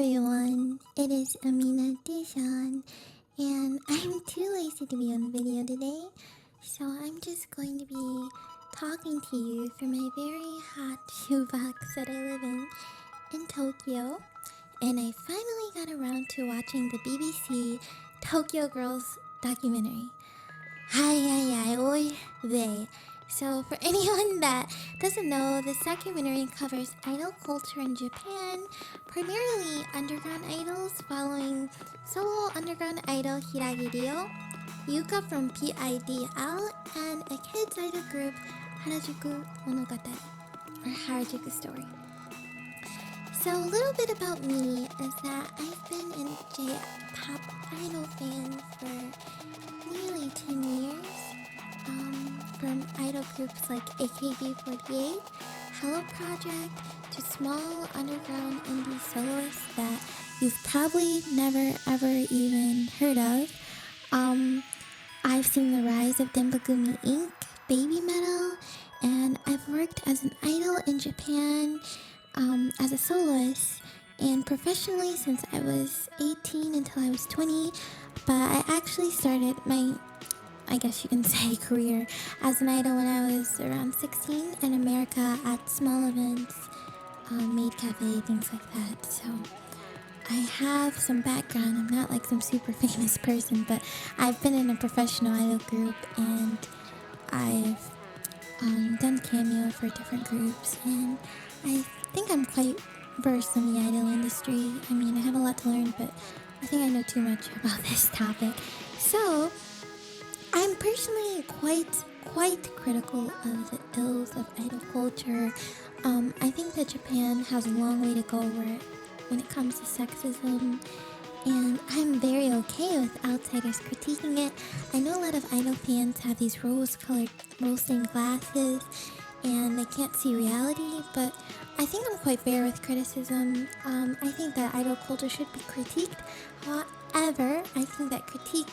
everyone, it is Amina and I'm too lazy to be on the video today, so I'm just going to be talking to you from my very hot shoebox that I live in Tokyo, and I finally got around to watching the BBC Tokyo Girls documentary. Hi, oy, they. So, for anyone that doesn't know, this documentary covers idol culture in Japan, primarily underground idols, following solo underground idol Hiragi Rio, Yuka from PIDL, and a kids idol group Harajuku Monogatari, or Harajuku Story. So, a little bit about me is that I've been in J-pop idol fan for nearly 10 years. From idol groups like AKB48, Hello Project, to small underground indie soloists that you've probably never ever even heard of. I've seen the rise of Denbagumi Inc., Baby Metal, and I've worked as an idol in Japan as a soloist and professionally since I was 18 until I was 20, but I actually started my you can say career as an idol when I was around 16 in America at small events, maid cafe, things like that. So I have some background. I'm not like some super famous person, but I've been in a professional idol group and I've done cameo for different groups, and I think I'm quite versed in the idol industry. I mean, I have a lot to learn, but I think I know too much about this topic. So I'm personally quite critical of the ills of idol culture. I think that Japan has a long way to go when it comes to sexism, and I'm very okay with outsiders critiquing it. I know a lot of idol fans have these rose-colored, rose-stained glasses, and they can't see reality, but I think I'm quite fair with criticism. I think that idol culture should be critiqued. However, I think that critique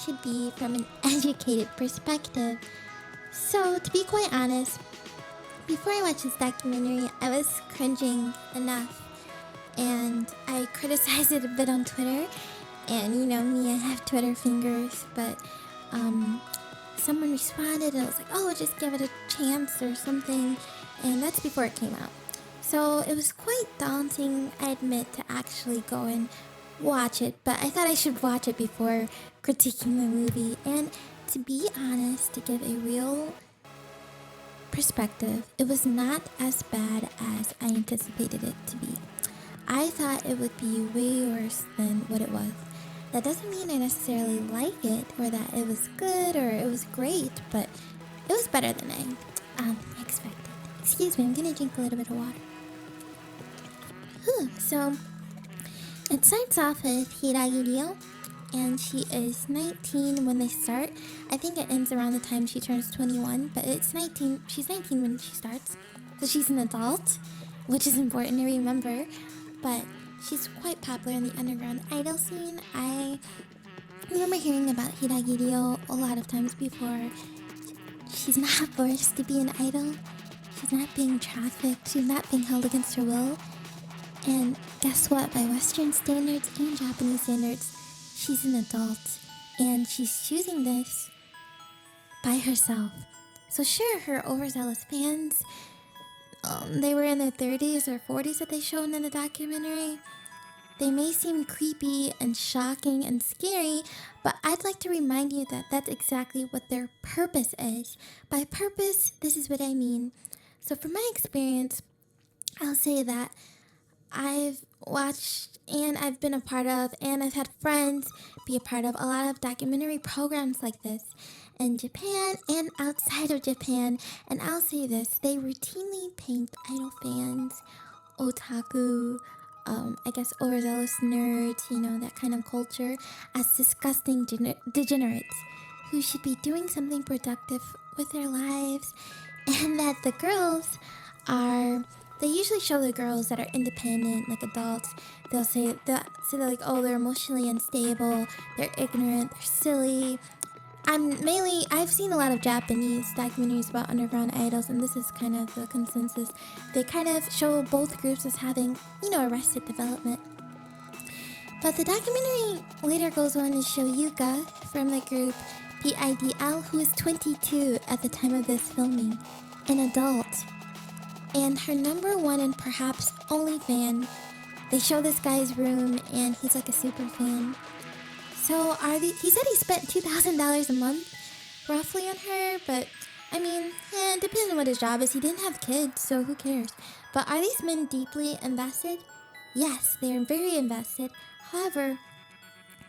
should be from an educated perspective. So, to be quite honest, before I watched this documentary, I was cringing enough, and I criticized it a bit on Twitter. And you know me, I have Twitter fingers, but someone responded and I was like, oh, just give it a chance or something, and that's before it came out. So it was quite daunting, I admit, to actually go and watch it, but I thought I should watch it before critiquing the movie. And to be honest, to give a real perspective, it was not as bad as I anticipated it to be. I thought it would be way worse than what it was. That doesn't mean I necessarily like it or that it was good or it was great, but it was better than I expected. Excuse me, I'm gonna drink a little bit of water. So it starts off with Hiragi Rio, and she is 19 when they start. I think it ends around the time she turns 21, but it's 19. She's 19 when she starts, so she's an adult, which is important to remember. But she's quite popular in the underground idol scene. I remember hearing about Hiragi Rio a lot of times before. She's not forced to be an idol. She's not being trafficked. She's not being held against her will. And guess what? By Western standards and Japanese standards, she's an adult. And she's choosing this by herself. So sure, her overzealous fans, they were in their 30s or 40s that they showed in the documentary. They may seem creepy and shocking and scary, but I'd like to remind you that that's exactly what their purpose is. By purpose, this is what I mean. So from my experience, I'll say that I've watched and I've been a part of, and I've had friends be a part of a lot of documentary programs like this in Japan and outside of Japan. And I'll say this, they routinely paint idol fans, otaku, overzealous nerds, that kind of culture, as disgusting degenerates who should be doing something productive with their lives, and that the girls they usually show the girls that are independent, like adults. They'll say they're like, oh, they're emotionally unstable, they're ignorant, they're silly. I've seen a lot of Japanese documentaries about underground idols, and this is kind of the consensus. They kind of show both groups as having, arrested development. But the documentary later goes on to show Yuka from the group PIDL, who is 22 at the time of this filming, an adult. And her number one and perhaps only fan, they show this guy's room and he's like a super fan. So he said he spent $2,000 a month roughly on her, but I mean, it depends on what his job is. He didn't have kids, so who cares? But are these men deeply invested? Yes, they are very invested. However,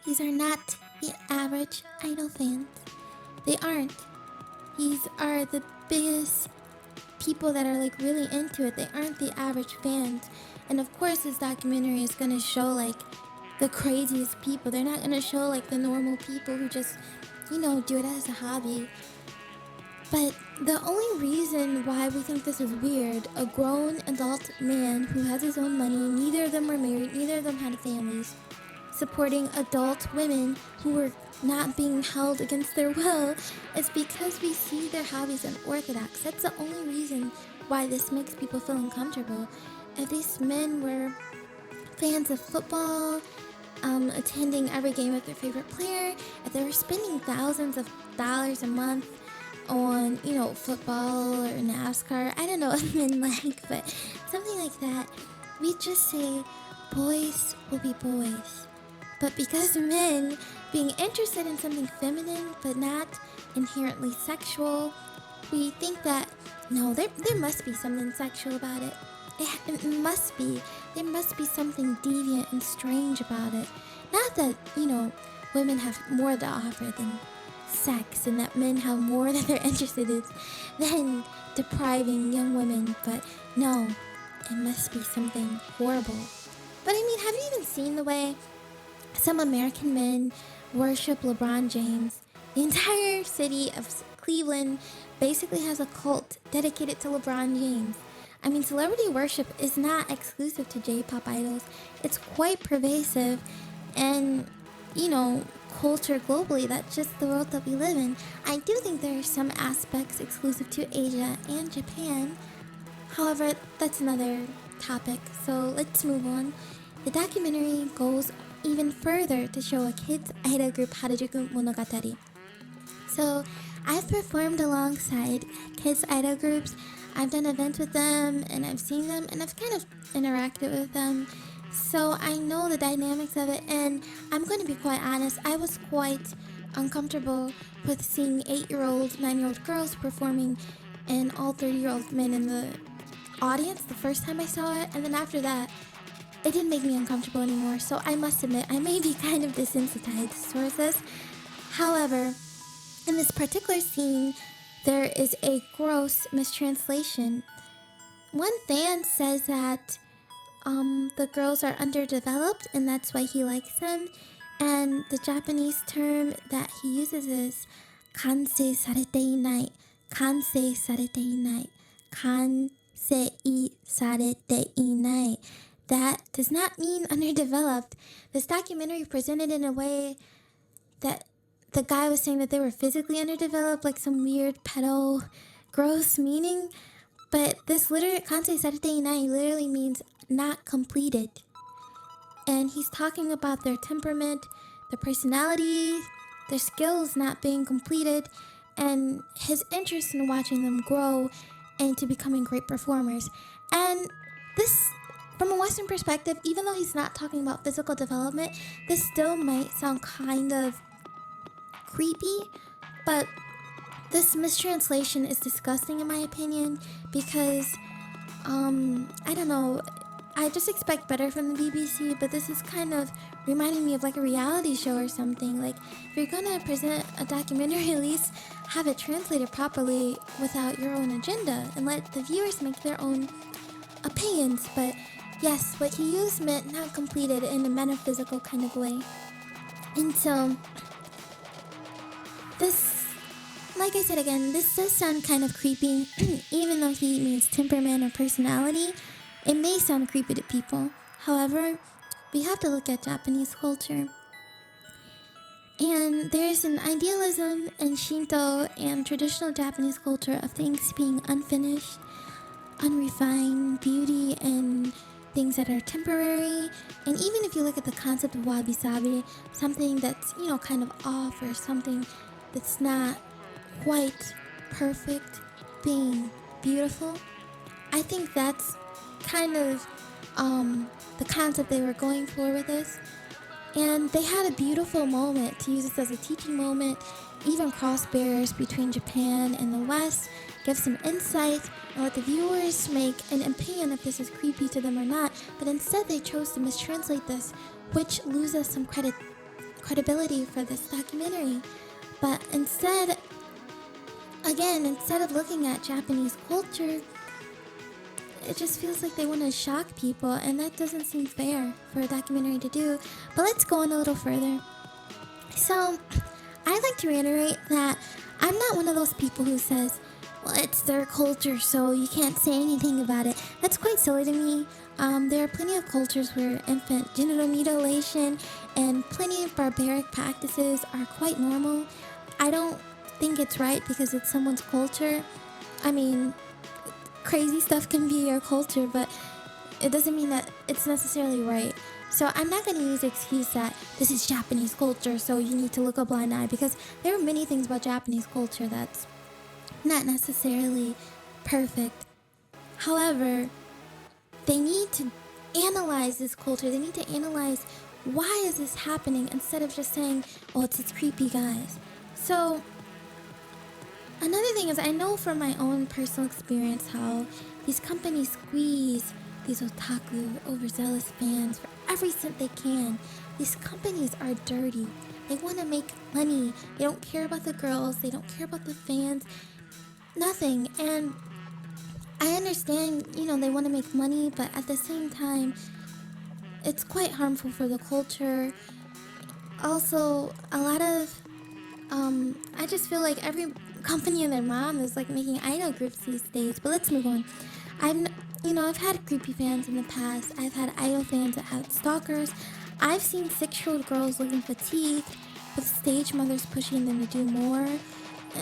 these are not the average idol fans. They aren't. These are the biggest people that are like really into it. They aren't the average fans. And of course, this documentary is gonna show like the craziest people. They're not gonna show like the normal people who just, do it as a hobby. But the only reason why we think this is weird, a grown adult man who has his own money, neither of them were married, neither of them had families, supporting adult women who were not being held against their will, is because we see their hobbies unorthodox. That's the only reason why this makes people feel uncomfortable. If these men were fans of football, attending every game of their favorite player, if they were spending thousands of dollars a month on, football or NASCAR, I don't know what men like, but something like that, we just say boys will be boys. But because men being interested in something feminine but not inherently sexual, we think that, no, there must be something sexual about it. It must be. There must be something deviant and strange about it. Not that, women have more to offer than sex, and that men have more that they're interested in than depriving young women, but no, it must be something horrible. But I mean, have you even seen the way some American men worship LeBron James? The entire city of Cleveland basically has a cult dedicated to LeBron James. I mean, celebrity worship is not exclusive to J-pop idols. It's quite pervasive and, culture globally. That's just the world that we live in. I do think there are some aspects exclusive to Asia and Japan. However, that's another topic, so let's move on. The documentary goes even further to show a kids' idol group Harajuku Monogatari. So, I've performed alongside kids' idol groups. I've done events with them, and I've seen them, and I've kind of interacted with them. So I know the dynamics of it, and I'm going to be quite honest, I was quite uncomfortable with seeing 8-year-old, 9-year-old girls performing and all 30-year-old men in the audience the first time I saw it, and then after that, it didn't make me uncomfortable anymore. So I must admit, I may be kind of desensitized towards this. However, in this particular scene, there is a gross mistranslation. One fan says that the girls are underdeveloped and that's why he likes them. And the Japanese term that he uses is kansei sarete inai. Kansei sarete inai. Kansei sarete inai. That does not mean underdeveloped. This documentary presented in a way that the guy was saying that they were physically underdeveloped, like some weird pedo gross meaning. But this literally, kansei sarete inai, literally means not completed. And he's talking about their temperament, their personality, their skills not being completed, and his interest in watching them grow into becoming great performers. And this, from a Western perspective, even though he's not talking about physical development, this still might sound kind of creepy, but this mistranslation is disgusting in my opinion because, I don't know, I just expect better from the BBC, but this is kind of reminding me of like a reality show or something. Like, if you're gonna present a documentary, at least have it translated properly without your own agenda and let the viewers make their own opinions. But yes, what he used meant not completed in a metaphysical kind of way. And so, this, like I said again, this does sound kind of creepy, even though he means temperament or personality. It may sound creepy to people. However, we have to look at Japanese culture. And there's an idealism in Shinto and traditional Japanese culture of things being unfinished, unrefined, beauty and things that are temporary. And even if you look at the concept of wabi-sabi, something that's, kind of off, or something that's not quite perfect being beautiful, I think that's kind of the concept they were going for with this. And they had a beautiful moment to use this as a teaching moment, even cross barriers between Japan and the West, give some insight, and let the viewers make an opinion if this is creepy to them or not. But instead they chose to mistranslate this, which loses some credibility for this documentary. But instead of looking at Japanese culture, it just feels like they want to shock people, and that doesn't seem fair for a documentary to do. But let's go on a little further. So, I'd like to reiterate that I'm not one of those people who says, well, it's their culture, so you can't say anything about it. That's quite silly to me. There are plenty of cultures where infant genital mutilation and plenty of barbaric practices are quite normal. I don't think it's right because it's someone's culture. I mean, crazy stuff can be your culture, but it doesn't mean that it's necessarily right. So I'm not going to use the excuse that this is Japanese culture, so you need to look a blind eye, because there are many things about Japanese culture that's not necessarily perfect. However, they need to analyze this culture. They need to analyze, why is this happening, instead of just saying, oh, it's creepy guys. So another thing is, I know from my own personal experience how these companies squeeze these otaku, overzealous fans for every cent they can. These companies are dirty. They want to make money. They don't care about the girls. They don't care about the fans. Nothing. And I understand, they want to make money, but at the same time, it's quite harmful for the culture. Also, a lot of, I just feel like every company and their mom is like making idol groups these days. But let's move on. I've had creepy fans in the past. I've had idol fans that had stalkers. I've seen 6-year-old girls looking fatigued with stage mothers pushing them to do more.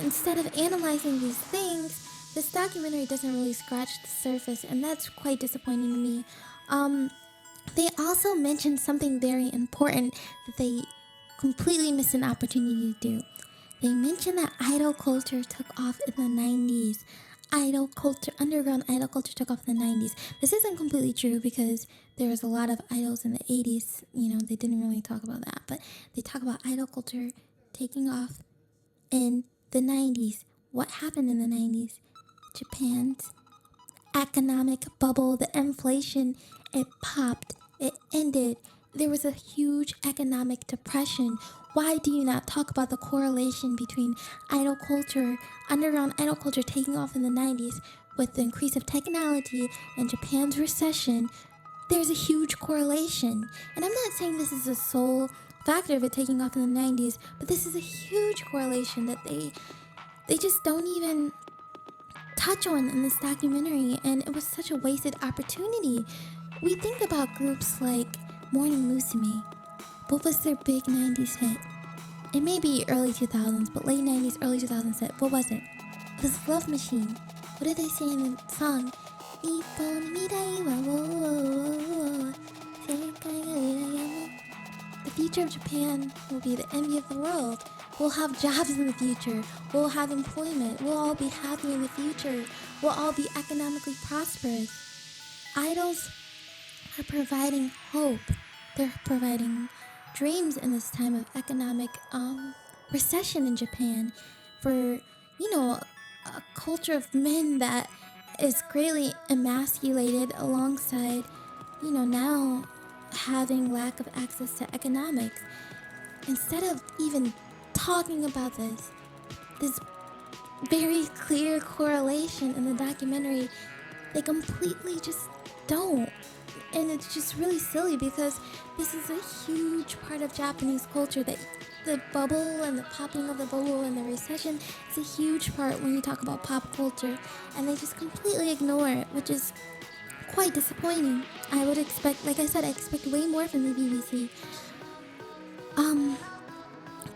Instead of analyzing these things, this documentary doesn't really scratch the surface, and that's quite disappointing to me. They also mentioned something very important that they completely missed an opportunity to do. They mentioned that idol culture took off in the 90s. Underground idol culture took off in the 90s. This isn't completely true, because there was a lot of idols in the 80s. They didn't really talk about that, but they talk about idol culture taking off in the 90s. What happened in the 90s? Japan's economic bubble, the inflation, it popped, it ended. There was a huge economic depression. Why do you not talk about the correlation between idol culture, underground idol culture taking off in the 90s with the increase of technology and Japan's recession? There's a huge correlation. And I'm not saying this is the sole factor of it taking off in the 90s, but this is a huge correlation that they just don't even touch on in this documentary, and it was such a wasted opportunity. We think about groups like Morning Musume. What was their big 90s hit? It may be early 2000s, but late 90s, early 2000s hit. What was it? It was Love Machine. What did they say in the song? The future of Japan will be the envy of the world. We'll have jobs in the future. We'll have employment. We'll all be happy in the future. We'll all be economically prosperous. Idols are providing hope. They're providing dreams in this time of economic recession in Japan, for a culture of men that is greatly emasculated, alongside now having lack of access to economics. Instead of even talking about this very clear correlation in the documentary, they completely just don't. And it's just really silly, because this is a huge part of Japanese culture, that the bubble and the popping of the bubble and the recession is a huge part when you talk about pop culture, and they just completely ignore it, which is quite disappointing. I would expect, like I said, I expect way more from the BBC.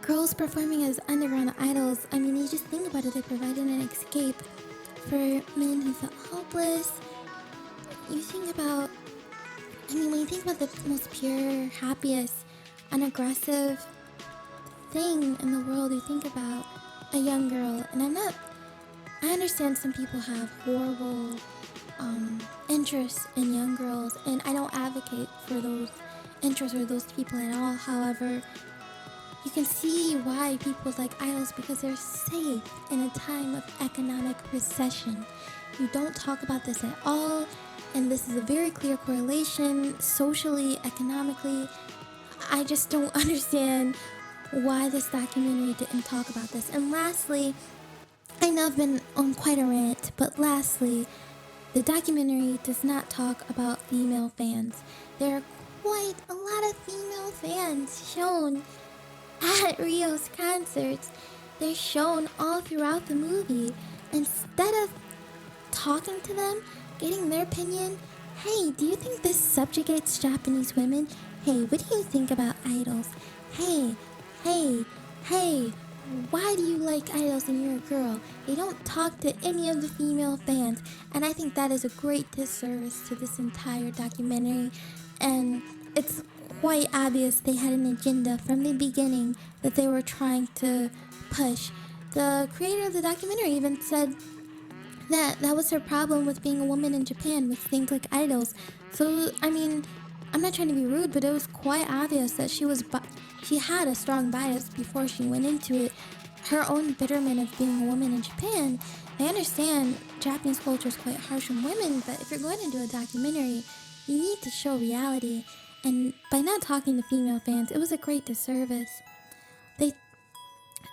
Girls performing as underground idols, I mean, you just think about it, they provided an escape for men who felt hopeless. You think about I mean, when you think about the most pure, happiest, unaggressive thing in the world, you think about a young girl. And I understand some people have horrible interests in young girls, and I don't advocate for those interests or those people at all. However, you can see why people like idols, because they're safe in a time of economic recession. You don't talk about this at all, and this is a very clear correlation socially, economically. I just don't understand why this documentary didn't talk about this. And lastly, I know I've been on quite a rant, but lastly, the documentary does not talk about female fans. There are quite a lot of female fans shown at Rio's concerts. They're shown all throughout the movie. Instead of talking to them, getting their opinion, hey, do you think this subjugates Japanese women? Hey, what do you think about idols? Hey, why do you like idols and you're a girl? They don't talk to any of the female fans. And I think that is a great disservice to this entire documentary. And it's quite obvious they had an agenda from the beginning that they were trying to push. The creator of the documentary even said that was her problem with being a woman in Japan, with things like idols. So, I mean, I'm not trying to be rude, but it was quite obvious that she had a strong bias before she went into it. Her own bitterment of being a woman in Japan. I understand Japanese culture is quite harsh on women, but if you're going to do a documentary, you need to show reality. And by not talking to female fans, it was a great disservice. They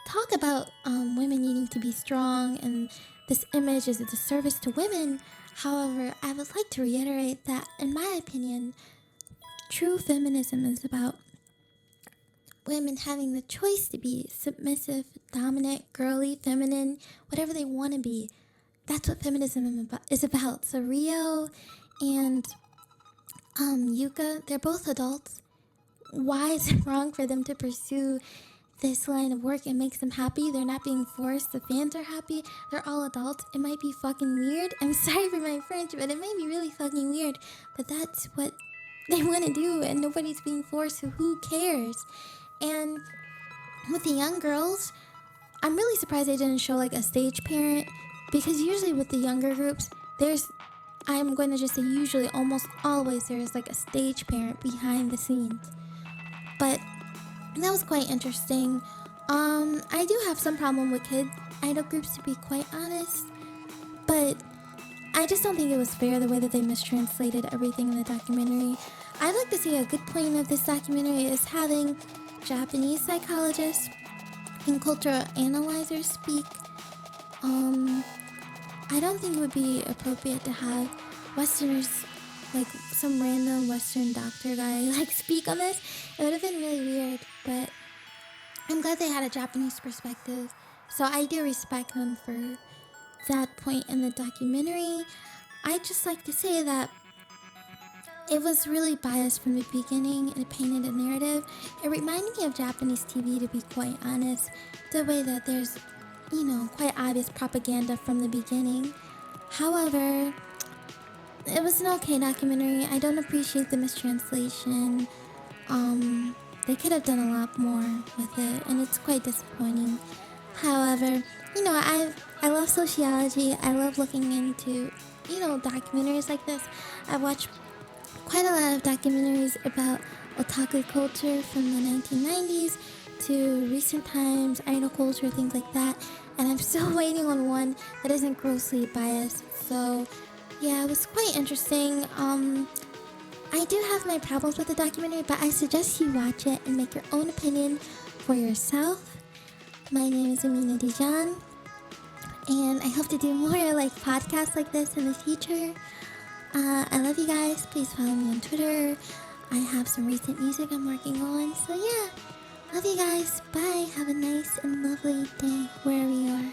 talk about women needing to be strong, and this image is a disservice to women. However, I would like to reiterate that, in my opinion, true feminism is about women having the choice to be submissive, dominant, girly, feminine, whatever they want to be. That's what feminism is about. So Rio and Yuka, they're both adults. Why is it wrong for them to pursue this line of work? It makes them happy. They're not being forced. The fans are happy. They're all adults. It might be fucking weird. I'm sorry for my French, but it might be really fucking weird. But that's what they want to do, and nobody's being forced, so who cares? And with the young girls, I'm really surprised they didn't show like a stage parent, because usually with the younger groups, I'm going to just say usually, almost always, there's like a stage parent behind the scenes. But that was quite interesting. I do have some problem with kid idol groups, to be quite honest, but I just don't think it was fair the way that they mistranslated everything in the documentary. I'd like to say a good point of this documentary is having Japanese psychologists and cultural analyzers speak. I don't think it would be appropriate to have Westerners, like some random Western doctor guy, like speak on this. It would have been really weird, but I'm glad they had a Japanese perspective. So I do respect them for that point in the documentary. I'd just like to say that it was really biased from the beginning. It painted a narrative. It reminded me of Japanese TV, to be quite honest. The way that there's, quite obvious propaganda from the beginning. However, it was an okay documentary. I don't appreciate the mistranslation. They could have done a lot more with it, and it's quite disappointing. However, I love sociology. I love looking into, documentaries like this. I watched quite a lot of documentaries about otaku culture from the 1990s to recent times, idol culture, things like that. And I'm still waiting on one that isn't grossly biased. So, yeah, it was quite interesting. I do have my problems with the documentary, but I suggest you watch it and make your own opinion for yourself. My name is Amina Dijan, and I hope to do more like podcasts like this in the future. I love you guys. Please follow me on Twitter. I have some recent music I'm working on. So yeah, love you guys. Bye. Have a nice and lovely day wherever you are.